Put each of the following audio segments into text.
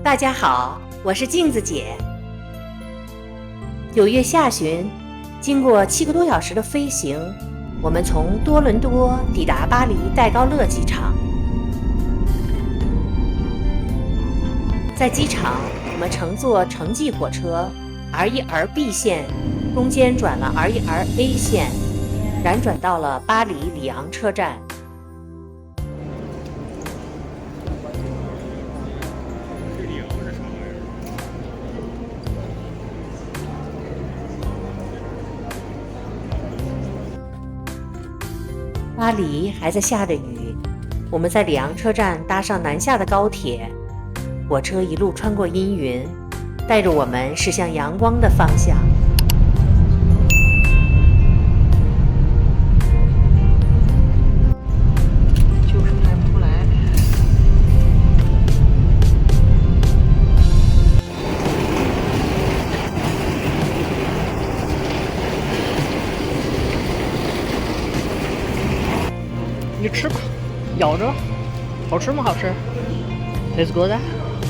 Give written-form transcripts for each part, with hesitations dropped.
大家好，我是镜子姐。9月下旬，经过7个多小时的飞行，我们从多伦多抵达巴黎戴高乐机场。在机场，我们乘坐城际火车 R1R B 线，中间转了 R1R A 线，辗转到了巴黎里昂车站。巴黎还在下着雨，我们在里昂车站搭上南下的高铁，火车一路穿过阴云，带着我们驶向阳光的方向。就是拍不出来。你吃吧，咬着，好吃吗？好吃。It's good，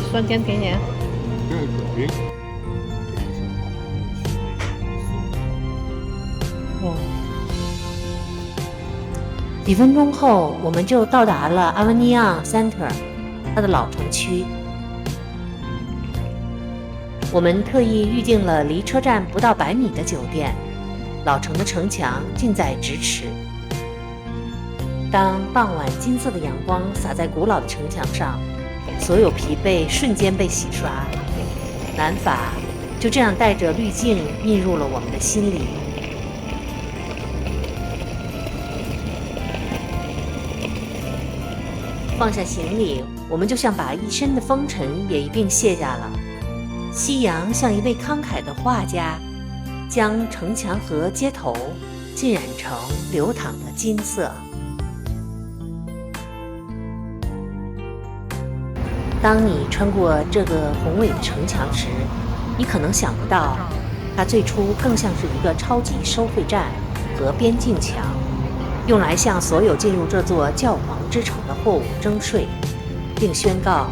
酸甜甜咸。哦。几分钟后，我们就到达了阿维尼昂 Center， 它的老城区。我们特意预订了离车站不到100米的酒店，老城的城墙近在咫尺。当傍晚金色的阳光洒在古老的城墙上，所有疲惫瞬间被洗刷，南法就这样带着滤镜映入了我们的心里。放下行李，我们就像把一身的风尘也一并卸下了。夕阳像一位慷慨的画家，将城墙和街头浸染成流淌的金色。当你穿过这个宏伟的城墙时，你可能想不到，它最初更像是一个超级收费站和边境墙，用来向所有进入这座教皇之城的货物征税，并宣告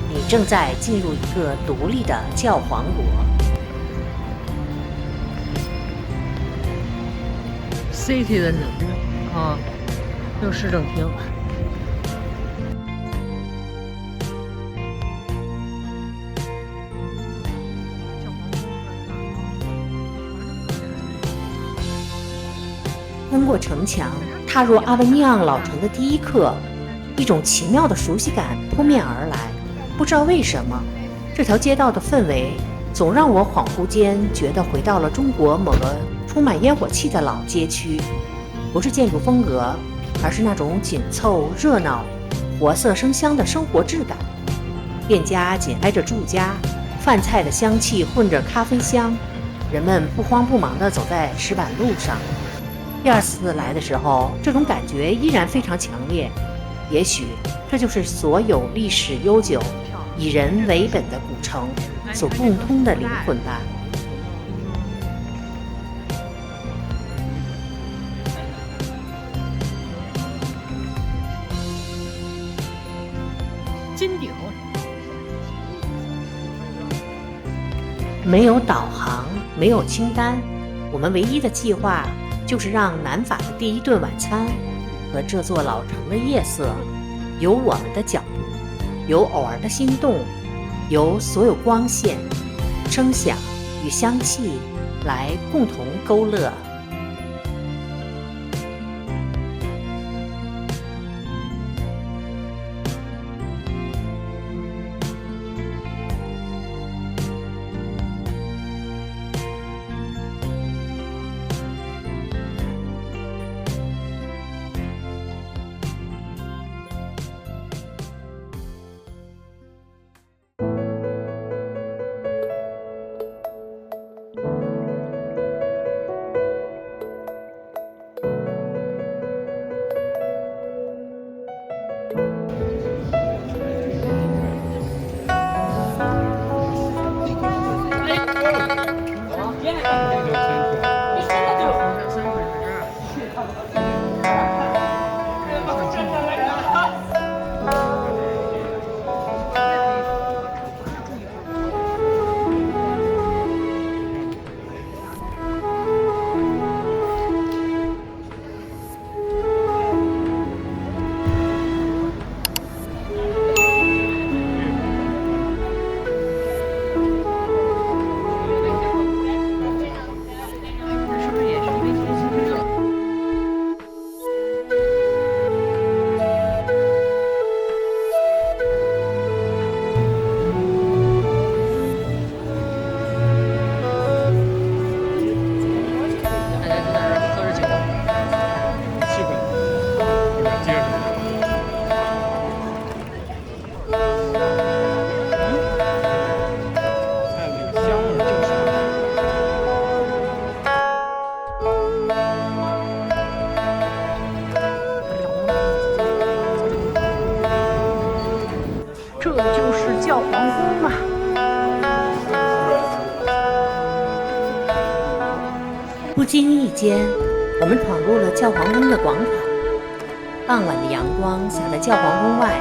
你正在进入一个独立的教皇国。City 的啊，有市政厅。穿过城墙，踏入阿维尼昂老城的第一刻，一种奇妙的熟悉感扑面而来。不知道为什么，这条街道的氛围总让我恍惚间觉得回到了中国某个充满烟火气的老街区。不是建筑风格，而是那种紧凑、热闹、活色生香的生活质感。店家紧挨着住家，饭菜的香气混着咖啡香，人们不慌不忙地走在石板路上。第二次来的时候，这种感觉依然非常强烈。也许这就是所有历史悠久、以人为本的古城所共通的灵魂吧。金顶。没有导航，没有清单，我们唯一的计划就是让南法的第一顿晚餐和这座老城的夜色，由我们的脚步，由偶尔的心动，由所有光线、声响与香气来共同勾勒。是教皇宫啊。不经意间，我们闯入了教皇宫的广场。傍晚的阳光洒在教皇宫外。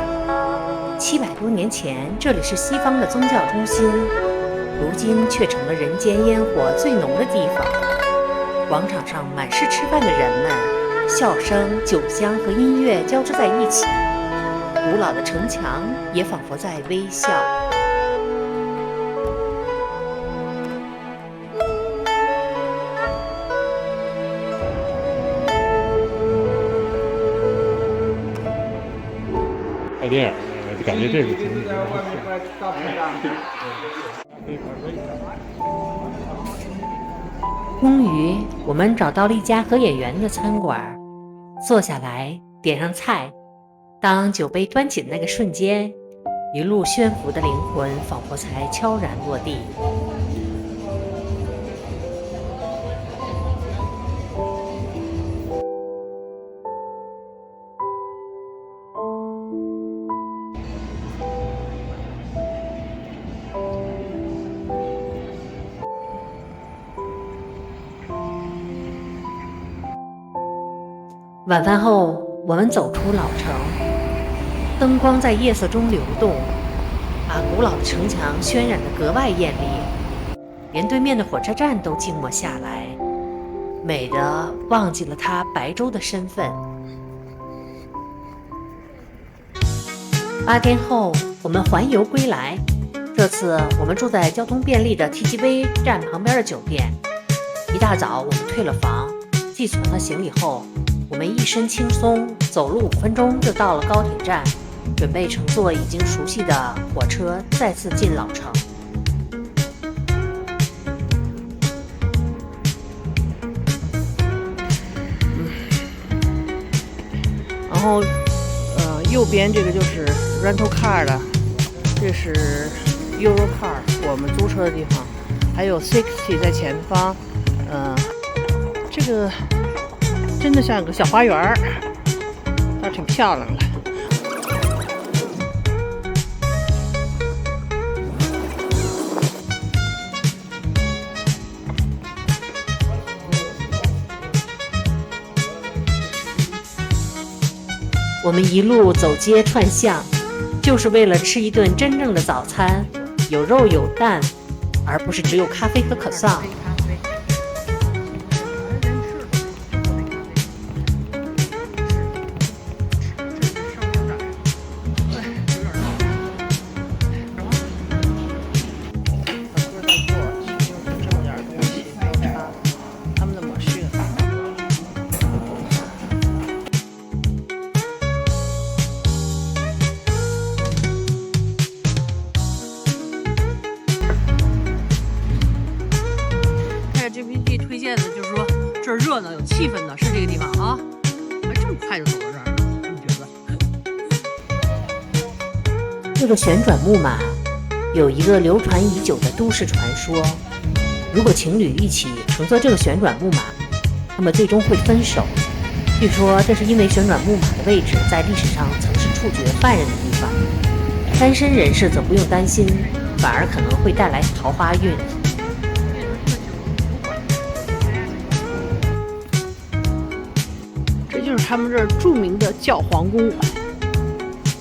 700多年前，这里是西方的宗教中心，如今却成了人间烟火最浓的地方。广场上满是吃饭的人们，笑声、酒香和音乐交织在一起，古老的城墙也仿佛在微笑。拍电影，感觉这个挺终于，我们找到了一家合眼缘的餐馆，坐下来，点上菜。当酒杯端起的那个瞬间，一路悬浮的灵魂仿佛才悄然落地。晚饭后，我们走出老城，灯光在夜色中流动，把古老的城墙渲染得格外艳丽，连对面的火车站都静默下来，美得忘记了它白粥的身份。8天后，我们环游归来，这次我们住在交通便利的 TGV 站旁边的酒店。一大早，我们退了房，寄存了行李后，我们一身轻松，走路5分钟就到了高铁站，准备乘坐已经熟悉的火车再次进老城。然后，右边这个就是 rental car 的，这是 Eurocar 我们租车的地方，还有 60在前方，这个真的像个小花园儿，倒挺漂亮的。我们一路走街串巷，就是为了吃一顿真正的早餐，有肉有蛋，而不是只有咖啡和可颂。GPT 推荐的就是说这儿热闹有气氛的，是这个地方啊。这么快就走到这儿了，你觉得？这个旋转木马有一个流传已久的都市传说：如果情侣一起乘坐这个旋转木马，那么最终会分手。据说这是因为旋转木马的位置在历史上曾是处决犯人的地方，单身人士则不用担心，反而可能会带来桃花运。就是他们这儿著名的教皇宫。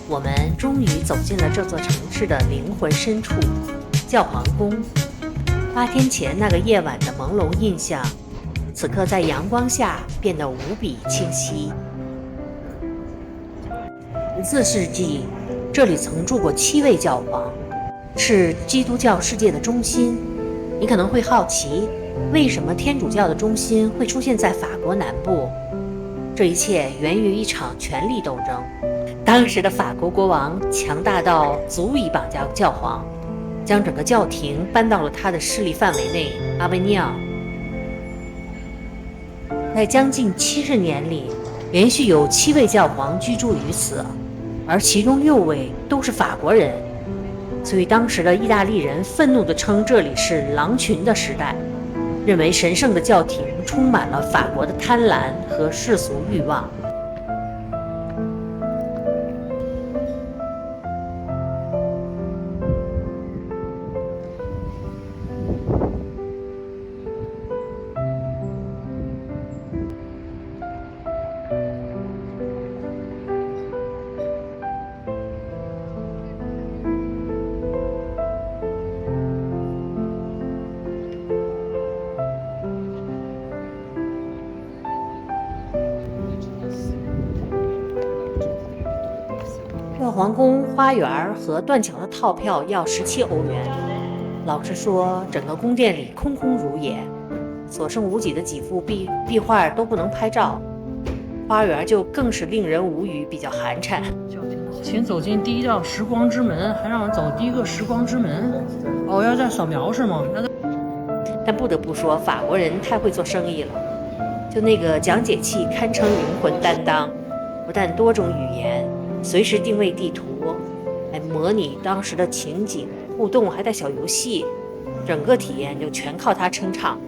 我们终于走进了这座城市的灵魂深处——教皇宫。8天前那个夜晚的朦胧印象，此刻在阳光下变得无比清晰。14世纪，这里曾住过7位教皇，是基督教世界的中心。你可能会好奇，为什么天主教的中心会出现在法国南部？这一切源于一场权力斗争。当时的法国国王强大到足以绑架教皇，将整个教廷搬到了他的势力范围内——阿维尼昂。在将近70年里，连续有7位教皇居住于此，而其中6位都是法国人。所以当时的意大利人愤怒地称这里是狼群的时代，认为神圣的教廷充满了法国的贪婪和世俗欲望。皇宫花园和断桥的套票要17欧元。老实说，整个宫殿里空空如也，所剩无几的几幅壁画都不能拍照，花园就更是令人无语，比较寒碜。请走进第一道时光之门，还让我走第一个时光之门。哦，要再扫描是吗？但不得不说，法国人太会做生意了，就那个讲解器堪称灵魂担当，不但多种语言，随时定位地图，还模拟当时的情景互动，还带小游戏，整个体验就全靠它撑场。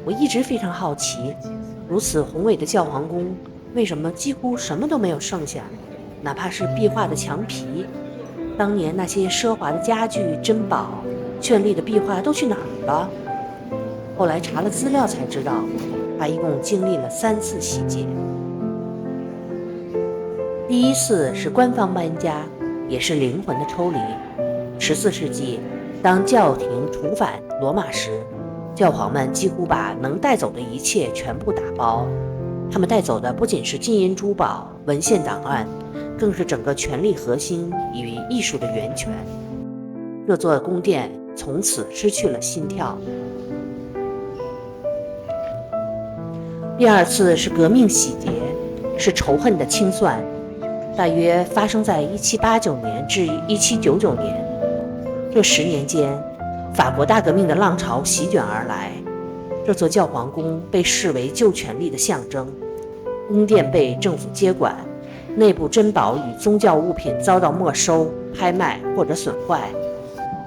我一直非常好奇，如此宏伟的教皇宫，为什么几乎什么都没有剩下？哪怕是壁画的墙皮，当年那些奢华的家具、珍宝、绚丽的壁画都去哪儿了？后来查了资料才知道，它一共经历了3次洗劫。第一次是官方搬家，也是灵魂的抽离。14世纪，当教廷重返罗马时，教皇们几乎把能带走的一切全部打包。他们带走的不仅是金银珠宝、文献档案，更是整个权力核心与艺术的源泉。这座宫殿从此失去了心跳。第二次是革命洗劫，是仇恨的清算，大约发生在1789年至1799年。这10年间，法国大革命的浪潮席卷而来，这座教皇宫被视为旧权力的象征，宫殿被政府接管，内部珍宝与宗教物品遭到没收、拍卖或者损坏。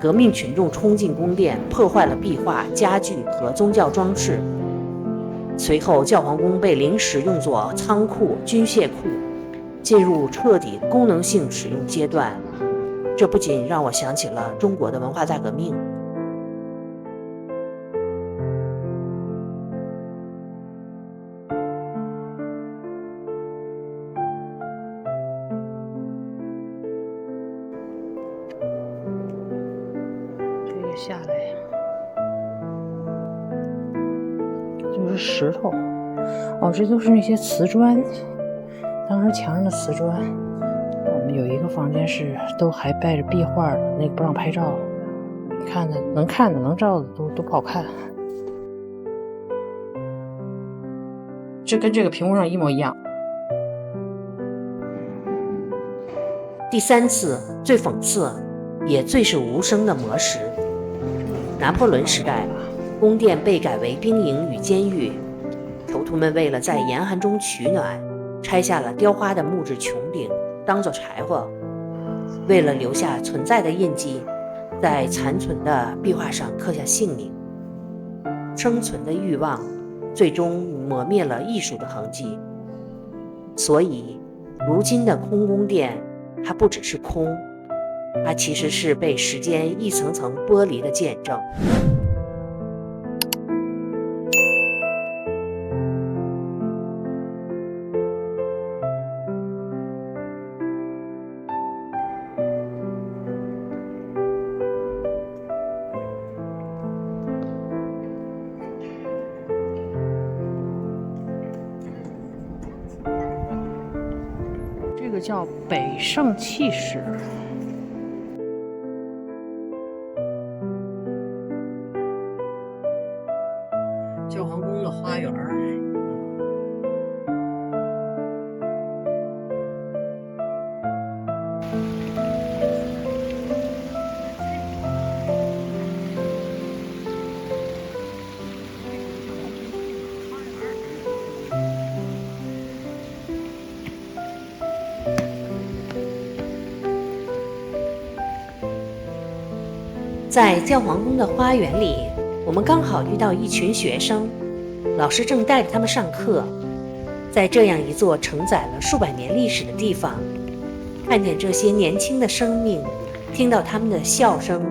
革命群众冲进宫殿，破坏了壁画、家具和宗教装饰。随后，教皇宫被临时用作仓库、军械库，进入彻底功能性使用阶段。这不仅让我想起了中国的文化大革命。下来呀，就是石头哦，这都是那些瓷砖，当时墙上的瓷砖。我们有一个房间是都还带着壁画的，那个不让拍照，你看的能看的能照的都不好看。这跟这个屏幕上一模一样。第3次最讽刺也最是无声的磨石。拿破仑时代，宫殿被改为兵营与监狱，囚徒们为了在严寒中取暖，拆下了雕花的木质穹顶当作柴火。为了留下存在的印记，在残存的壁画上刻下姓名。生存的欲望最终磨灭了艺术的痕迹。所以如今的空宫殿，它不只是空，它其实是被时间一层层剥离的见证。这个叫北圣器室。教皇宫的花园。在教皇宫的花园里，我们刚好遇到一群学生，老师正带着他们上课。在这样一座承载了数百年历史的地方，看见这些年轻的生命听到他们的笑声，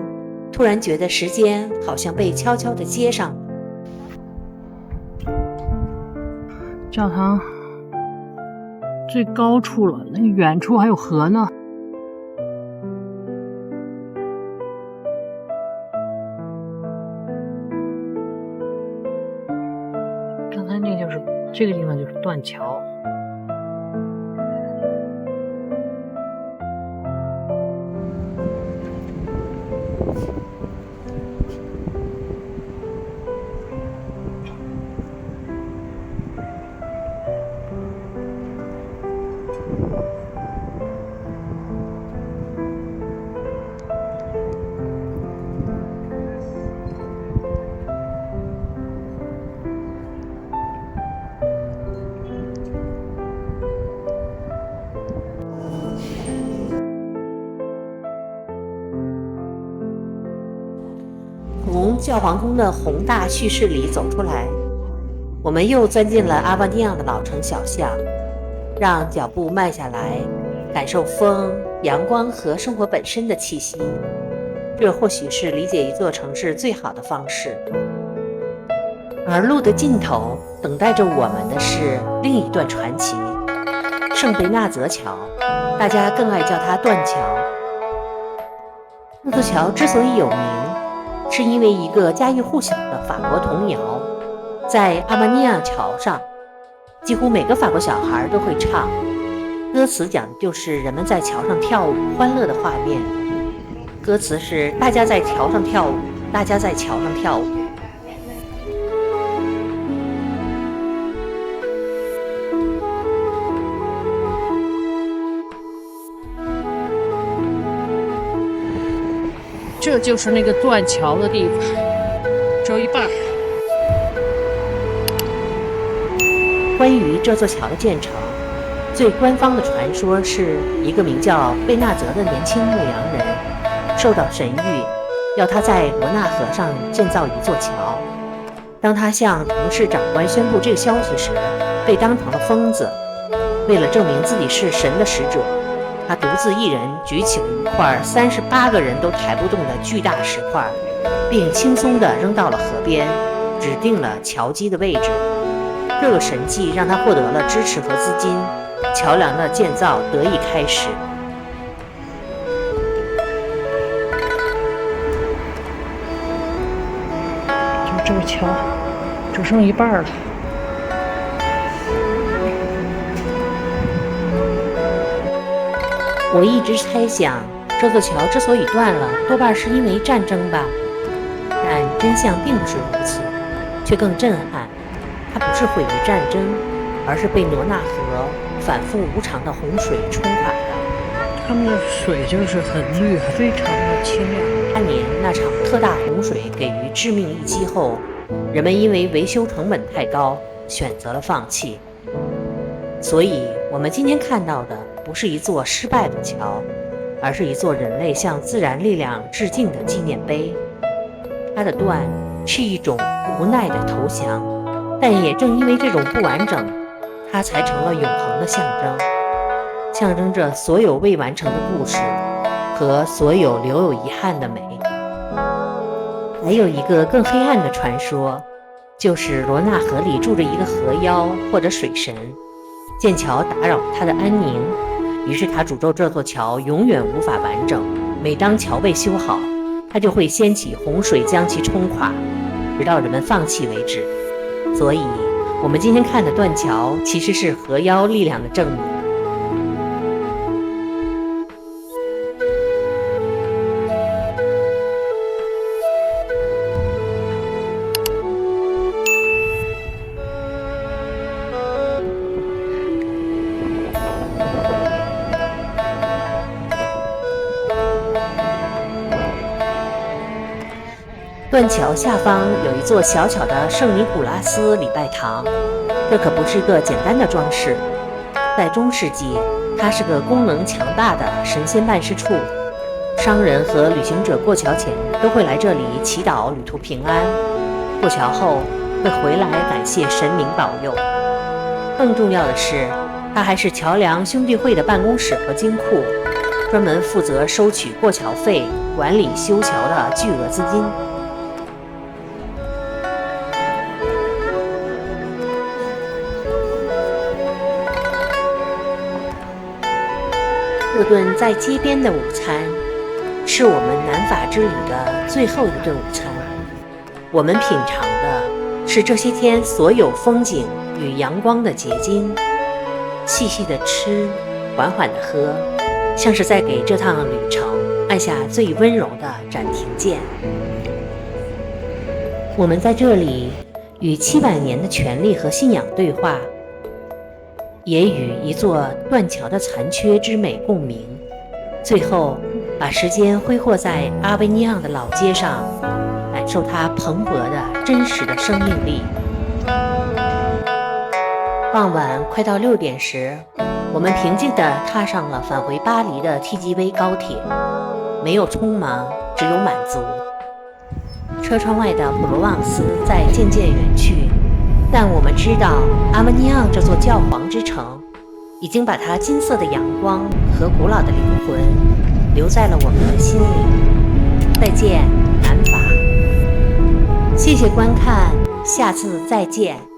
突然觉得时间好像被悄悄地接上了。教堂最高处了，那远处还有河呢。刚才那就是这个地方就是断桥。从教皇宫的宏大叙事里走出来，我们又钻进了阿巴尼亚的老城小巷，让脚步慢下来，感受风、阳光和生活本身的气息。这或许是理解一座城市最好的方式。而路的尽头等待着我们的是另一段传奇——圣贝纳泽桥，大家更爱叫它断桥。这座桥之所以有名，是因为一个家喻户晓的法国童谣，在阿巴尼亚桥上，几乎每个法国小孩都会唱。歌词讲的就是人们在桥上跳舞，欢乐的画面。歌词是大家在桥上跳舞，大家在桥上跳舞。这就是那个断桥的地方，只有一半。关于这座桥的建成，最官方的传说是一个名叫贝纳泽的年轻牧羊人受到神谕，要他在罗纳河上建造一座桥。当他向城市长官宣布这个消息时，被当成了疯子。为了证明自己是神的使者，他独自一人举起了一块38个人都抬不动的巨大石块，并轻松地扔到了河边，指定了桥基的位置。这个神迹让他获得了支持和资金，桥梁的建造得以开始。就这个桥只剩一半了。我一直猜想，这座桥之所以断了，多半是因为战争吧。但真相并不是如此，却更震撼。它不是毁于战争，而是被罗纳河反复无常的洪水冲垮的。他们的水就是很绿，非常的清亮。当年那场特大洪水给予致命一击后，人们因为维修成本太高，选择了放弃。所以我们今天看到的不是一座失败的桥，而是一座人类向自然力量致敬的纪念碑。它的断是一种无奈的投降，但也正因为这种不完整，它才成了永恒的象征，象征着所有未完成的故事和所有留有遗憾的美。还有一个更黑暗的传说，就是罗纳河里住着一个河妖或者水神，剑桥打扰他的安宁，于是他诅咒这座桥永远无法完整。每当桥被修好，他就会掀起洪水将其冲垮，直到人们放弃为止。所以我们今天看的断桥其实是河妖力量的证明。断桥下方有一座小巧的圣尼古拉斯礼拜堂，这可不是一个简单的装饰。在中世纪，它是个功能强大的神仙办事处，商人和旅行者过桥前都会来这里祈祷旅途平安，过桥后会回来感谢神明保佑。更重要的是，它还是桥梁兄弟会的办公室和金库。专门负责收取过桥费、管理修桥的巨额资金。这顿在街边的午餐，是我们南法之旅的最后一顿午餐。我们品尝的是这些天所有风景与阳光的结晶，细细的吃，缓缓的喝，像是在给这趟旅程按下最温柔的暂停键。我们在这里与700年的权力和信仰对话，也与一座断桥的残缺之美共鸣，最后把时间挥霍在阿维尼昂的老街上，感受它蓬勃的真实的生命力。傍晚快到6点时，我们平静地踏上了返回巴黎的 TGV 高铁，没有匆忙，只有满足。车窗外的普罗旺斯在渐渐远去，但我们知道阿维尼昂这座教皇之城已经把它金色的阳光和古老的灵魂留在了我们的心里。再见，南法！谢谢观看，下次再见。